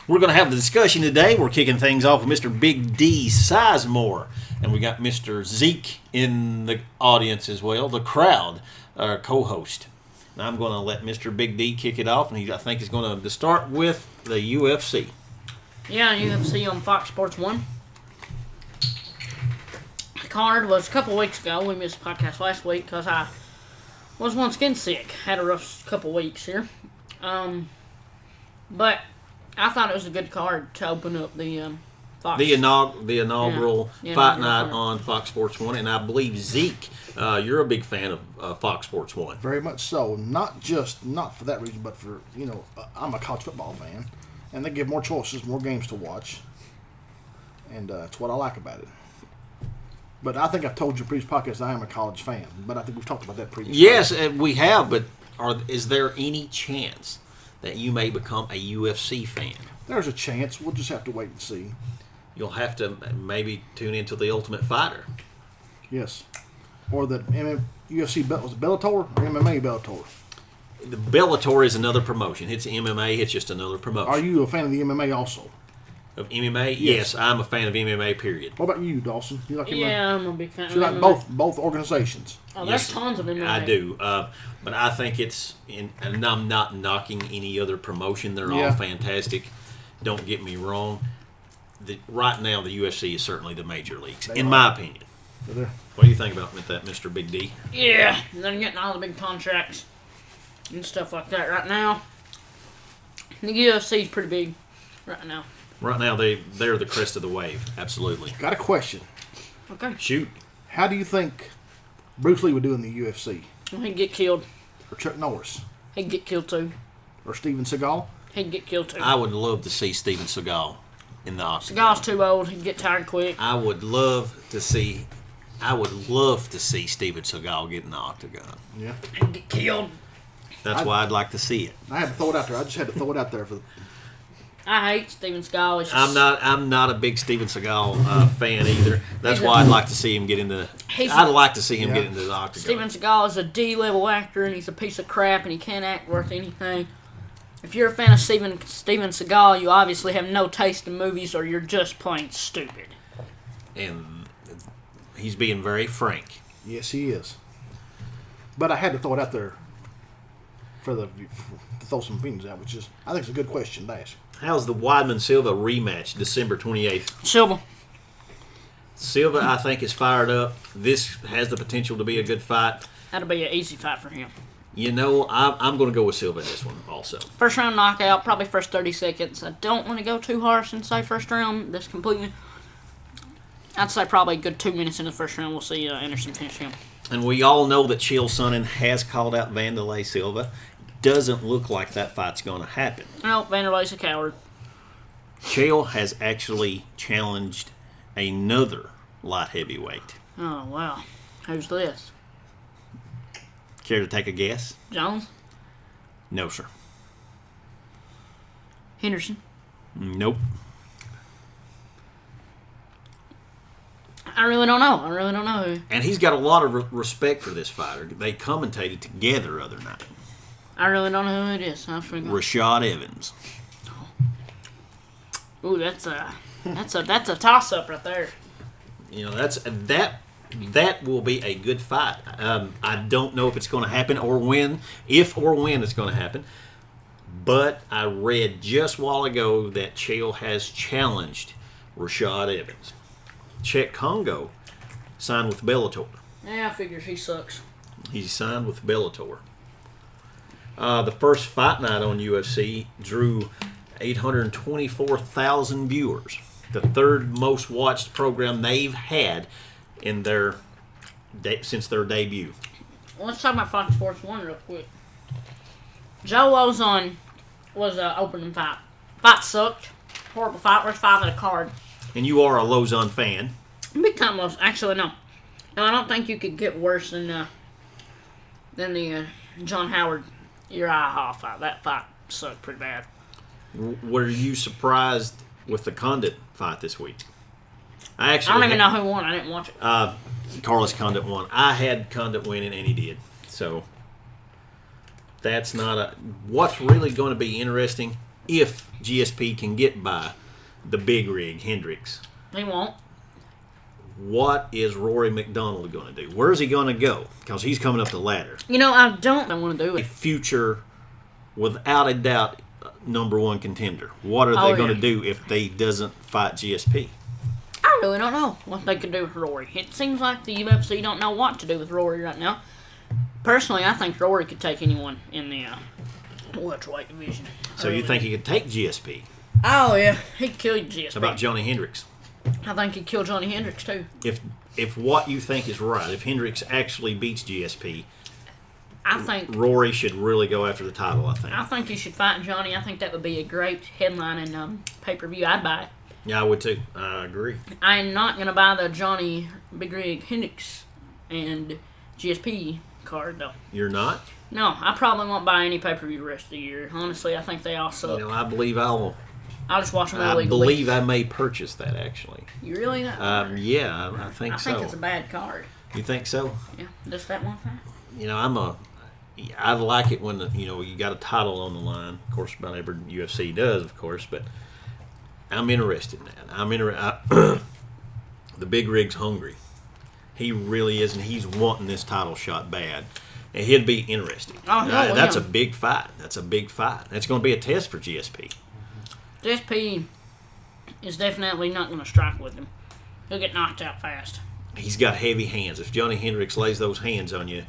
We're going to have the discussion today. We're kicking things off with Mr. Big D Sizemore. And we got Mr. Zeke in the audience as well, the crowd, our co-host. And I'm going to let Mr. Big D kick it off, and I think he's going to start with the UFC. Yeah, UFC on Fox Sports 1. The card was a couple weeks ago. We missed the podcast last week because I was once again sick. Had a rough couple weeks here. But I thought it was a good card to open up the Fox. The inaugural fight night card on Fox Sports 1. And I believe, Zeke, you're a big fan of Fox Sports 1. Very much so. Not for that reason, but for, I'm a college football fan. And they give more choices, more games to watch. And it's what I like about it. But I think I've told you in previous podcasts I am a college fan. But I think we've talked about that previously. Yes, we have. But is there any chance that you may become a UFC fan? There's a chance. We'll just have to wait and see. You'll have to maybe tune into The Ultimate Fighter. Yes. Or the UFC, was it Bellator or MMA Bellator? The Bellator is another promotion. It's MMA. It's just another promotion. Are you a fan of the MMA also? Of MMA? Yes, I'm a fan of MMA, period. What about you, Dawson? You like MMA? Yeah, I'm a big fan So you of like MMA. both organizations? Oh, there's Yes, tons of MMA. I do. But I think and I'm not knocking any other promotion. They're all Yeah. fantastic. Don't get me wrong. Right now, the UFC is certainly the major leagues, in my opinion. What do you think about that, Mr. Big D? Yeah, they're getting all the big contracts and stuff like that right now. The UFC is pretty big right now. Right now, they're the crest of the wave. Absolutely. Got a question. Okay. Shoot. How do you think Bruce Lee would do in the UFC? Well, he'd get killed. Or Chuck Norris? He'd get killed too. Or Steven Seagal? He'd get killed too. I would love to see Steven Seagal in the octagon. Seagal's too old. He'd get tired quick. I would love to see Steven Seagal get in the octagon. Yeah. He'd get killed. That's why I'd like to see it. I had to throw it out there. I just had to throw it out there for. I hate Steven Seagal. It's just, I'm not a big Steven Seagal fan either. That's why I'd like to see him get into. I'd like to see him get into the octagon. Steven Seagal is a D-level actor, and he's a piece of crap, and he can't act worth anything. If you're a fan of Steven Seagal, you obviously have no taste in movies, or you're just plain stupid. And he's being very frank. Yes, he is. But I had to throw it out there to throw some opinions out, which is, I think it's a good question to ask. How's the Weidman Silva rematch, December 28th? Silva. Silva, I think, is fired up. This has the potential to be a good fight. That'll be an easy fight for him. I'm going to go with Silva in this one also. First round knockout, probably first 30 seconds. I don't want to go too harsh and say first round. That's completely. I'd say probably a good 2 minutes in the first round, we'll see Anderson finish him. And we all know that Chael Sonnen has called out Wanderlei Silva. Doesn't look like that fight's going to happen. No, Vanderlei's a coward. Chael has actually challenged another light heavyweight. Oh, wow. Who's this? Care to take a guess? Jones? No, sir. Henderson? Nope. I really don't know. Who. And he's got a lot of respect for this fighter. They commentated together the other night. I really don't know who it is. I forgot. Rashad Evans. Ooh, that's a toss-up right there. That will be a good fight. I don't know if it's going to happen or when it's going to happen. But I read just a while ago that Chael has challenged Rashad Evans. Czech Congo signed with Bellator. Yeah, I figures he sucks. He signed with Bellator. The first fight night on UFC drew 824,000 viewers. The third most watched program they've had in since their debut. Well, let's talk about Fox Sports 1 real quick. Joe Lozon was an opening fight. Fight sucked. Horrible fight. Worst fight of the card. And you are a Lozon fan. Big time Lozon. Actually, no. No, I don't think you could get worse than the John Howard Uriah fight. That fight sucked pretty bad. Were you surprised with the Condit fight this week? I don't even know who won. I didn't watch it. Carlos Condit won. I had Condit winning, and he did. So that's not a. What's really going to be interesting if GSP can get by the big rig Hendricks, He won't. what is Rory McDonald going to do? Where's he going to go? Because he's coming up the ladder. I don't want to do A it. future, without a doubt, number one contender. What are Oh, they going yeah. to do if they doesn't fight GSP? I really don't know what they could do with Rory. It seems like the UFC don't know what to do with Rory right now. Personally, I think Rory could take anyone in the welterweight division. So you think he could take GSP? Oh, yeah. He'd kill GSP. How about Johnny Hendricks? I think he'd kill Johnny Hendricks, too. If what you think is right, if Hendricks actually beats GSP, I think Rory should really go after the title, I think. he should fight Johnny. I think that would be a great headline and pay-per-view. I'd buy it. Yeah, I would too. I agree. I'm not going to buy the Johnny Big Rig Hendricks and GSP card, though. You're not? No, I probably won't buy any pay-per-view the rest of the year. Honestly, I think they all suck. I believe I'll I'll just watch them I illegally. believe I may purchase that actually. You really? Yeah, I think I so. think it's a bad card. You think so? Yeah, just that one thing. I like it when you got a title on the line. Of course, about every UFC does, of course, but I'm interested in that. The Big Rig's hungry. He really is, and he's wanting this title shot bad. And he'd be interested. Oh, hell That's yeah. a big fight. That's a big fight. That's going to be a test for GSP. GSP is definitely not going to strike with him. He'll get knocked out fast. He's got heavy hands. If Johnny Hendricks lays those hands on you,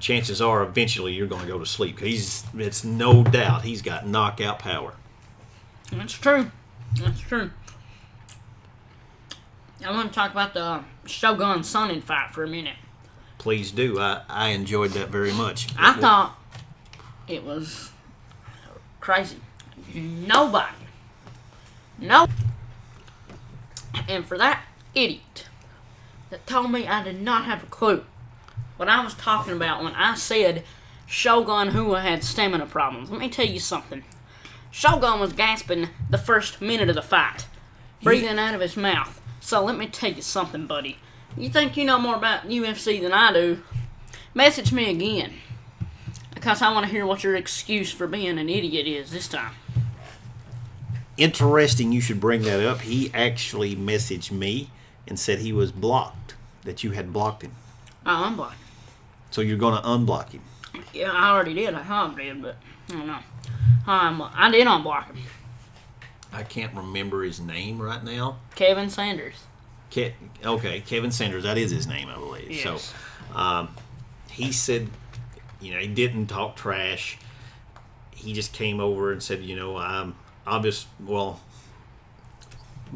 chances are eventually you're going to go to sleep. It's no doubt he's got knockout power. That's true. That's true. I want to talk about the Shogun Sonnen fight for a minute. Please do. I enjoyed that very much. I thought it was crazy. Nobody. No. And for that idiot that told me I did not have a clue what I was talking about when I said Shogun Hua had stamina problems. Let me tell you something. Shogun was gasping the first minute of the fight, breathing out of his mouth. So let me tell you something, buddy. You think you know more about UFC than I do? Message me again. Because I want to hear what your excuse for being an idiot is this time. Interesting you should bring that up. He actually messaged me and said he was blocked, that you had blocked him. Oh, I'm blocked. So you're going to unblock him. Yeah, I already did. I thought I did, but I don't know. I did unblock him. I can't remember his name right now. Kevin Sanders. Kevin Sanders, that is his name, I believe. Yes. So he said, he didn't talk trash. He just came over and said,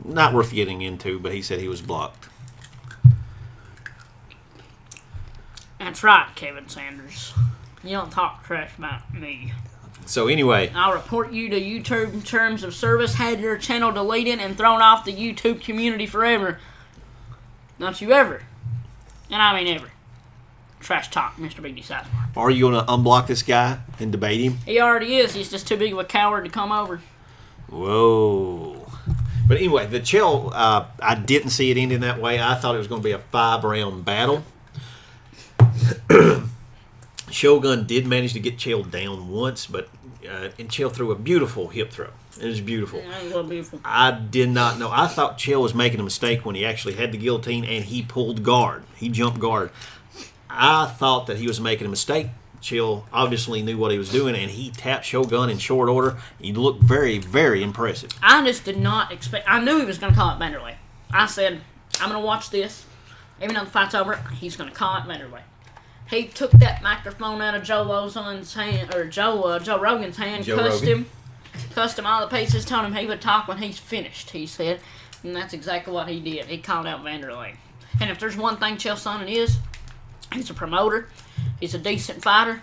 not worth getting into, but he said he was blocked. That's right, Kevin Sanders. You don't talk trash about me. So anyway, I'll report you to YouTube terms of service, had your channel deleted and thrown off the YouTube community forever. Don't you ever, and I mean ever, trash talk Mr. Big D Sizemore. are you going to unblock this guy and debate him? He already is. He's just too big of a coward to come over. Whoa. But anyway, the Chael, I didn't see it ending that way. I thought it was going to be a 5-round battle. Shogun did manage to get Chael down once, but and Chael threw a beautiful hip throw. It was beautiful. That was beautiful. I did not know. I thought Chael was making a mistake when he actually had the guillotine and he pulled guard. He jumped guard. I thought that he was making a mistake. Chael obviously knew what he was doing, and he tapped Shogun in short order. He looked very, very impressive. I just did not expect. I knew he was going to call it Vanderlei. I said, I'm going to watch this. Even though the fight's over, he's going to call it Vanderlei. He took that microphone out of Joe Rogan's hand, cussed him all the pieces, told him he would talk when he's finished, he said. And that's exactly what he did. He called out Vanderlei. And if there's one thing Chael Sonnen is, he's a promoter, he's a decent fighter,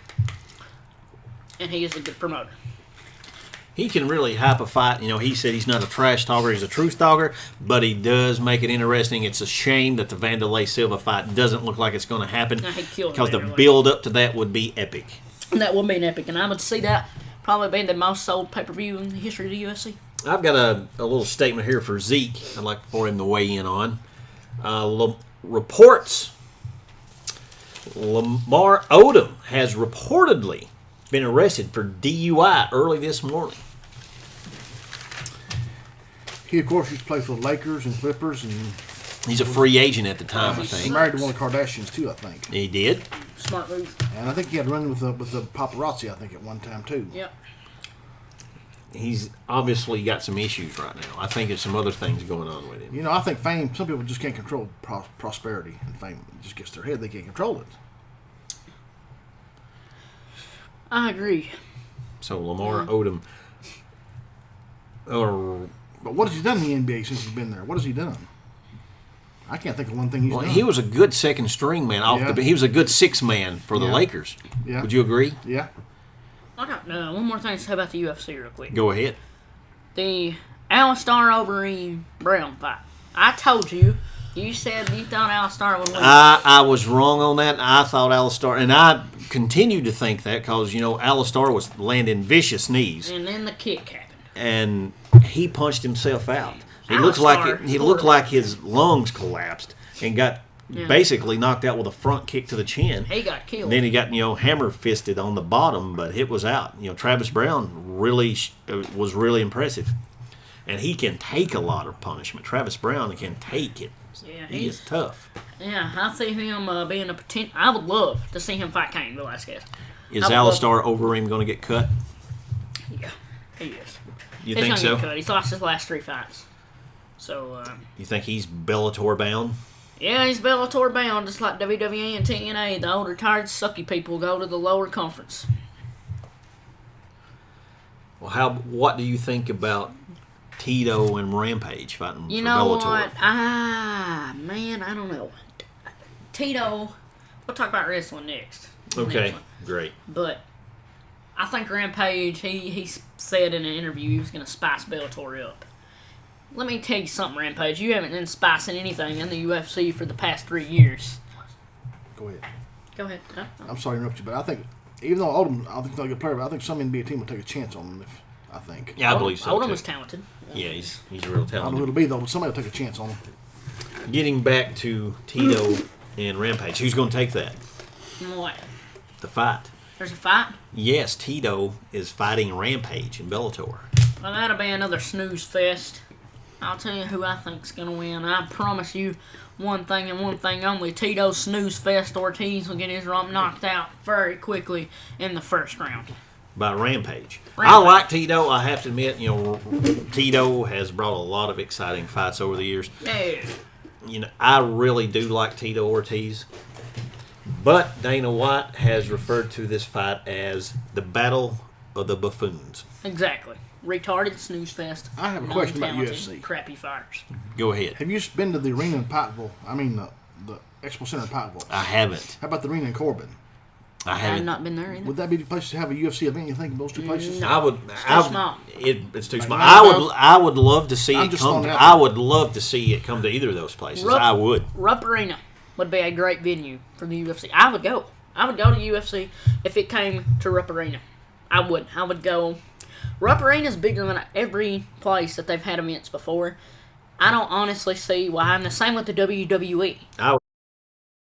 and he is a good promoter. He can really hype a fight. He said he's not a trash talker, he's a truth talker, but he does make it interesting. It's a shame that the Vanderlei Silva fight doesn't look like it's going to happen, Now, he killed because the Vanderlei. build up to that would be epic. That would be an epic, and I would see that probably be the most sold pay-per-view in the history of the UFC. I've got a little statement here for Zeke I'd like for him to weigh in on. Reports Lamar Odom has reportedly been arrested for DUI early this morning. He, of course, used to play for the Lakers and Clippers, and He's a free agent at the time, I he's think. married to one of the Kardashians too, I think. He did. Smart move. And I think he had run with the paparazzi, I think, at one time too. Yep. He's obviously got some issues right now. I think there's some other things going on with him. You know, I think fame. Some people just can't control prosperity, and fame just gets to their head. They can't control it. I agree. So Lamar Odom, or But what has he done in the NBA since he's been there? What has he done? I can't think of one thing he's done. he was a good second string man Yeah. he was a good six man for the Yeah. Lakers. Yeah. Would you agree? Yeah. I got one more thing to say about the UFC real quick. Go ahead. The Alistar Overeem Brown fight. I told you. You said you thought Alistar would win. I was wrong on that. I thought Alistar, and I continue to think that because Alistar was landing vicious knees, and then the kick happened. and he punched himself out. He Alistar looked like his lungs collapsed and got Yeah. basically knocked out with a front kick to the chin. He got killed. Then he got hammer fisted on the bottom, but it was out. Travis Brown really was really impressive, and he can take a lot of punishment. Travis Brown can take it. Yeah, He is tough. Yeah, I see him being a potential. I would love to see him fight Cain Velasquez. Is I would love- Alistar Overeem going to get cut? Yeah, he is. You He's think gonna so? get cut. He's lost his last 3 fights. So, You think he's Bellator bound? yeah, he's Bellator bound, just like WWE and TNA. The old retired sucky people go to the lower conference. Well, what do you think about Tito and Rampage fighting You for know Bellator? what? Man, I don't know. Tito, we'll talk about wrestling next. Okay, Next one. great. But I think Rampage, he said in an interview he was going to spice Bellator up. Let me tell you something, Rampage. You haven't been spicing anything in the UFC for the past 3 years. Go ahead. Go ahead. I'm sorry to interrupt you, but I think even though Odom, I think he's a good player, but I think some NBA team will take a chance on him. I think. Yeah, I believe so Odom too. is talented. Yeah, he's real I don't know who talented. it'll be though, but somebody will take a chance on him. Getting back to Tito and Rampage, who's going to take that? What? The fight. There's a fight? Yes, Tito is fighting Rampage in Bellator. Well, that'll be another snooze fest. I'll tell you who I think's going to win. I promise you one thing and one thing only. Tito snooze fest Ortiz will get his rump knocked out very quickly in the first round. By Rampage. I Rampage. like Tito. I have to admit, Tito has brought a lot of exciting fights over the years. Yeah. I really do like Tito Ortiz. But Dana White has referred to this fight as the Battle of the Buffoons. Exactly. Retarded snooze fest. I have a question about Non-talented, UFC. Crappy fighters. Go ahead. Have you been to the arena in Pikeville? I mean, the Expo Center in Pikeville. I haven't. How about the arena in Corbin? I I've haven't. not been there either. Would that be the place to have a UFC event? You think of those two places? No. I would. too small. It's too small. Like I would love to see I'm it just come. throwing it out I there. would love to see it come to either of those places. Rupp- I would. Rupp Arena would be a great venue for the UFC. I would go. I would go to UFC if it came to Rupp Arena. I would. I would go. Rupp Arena's bigger than every place that they've had events before. I don't honestly see why. I'm the same with the WWE. I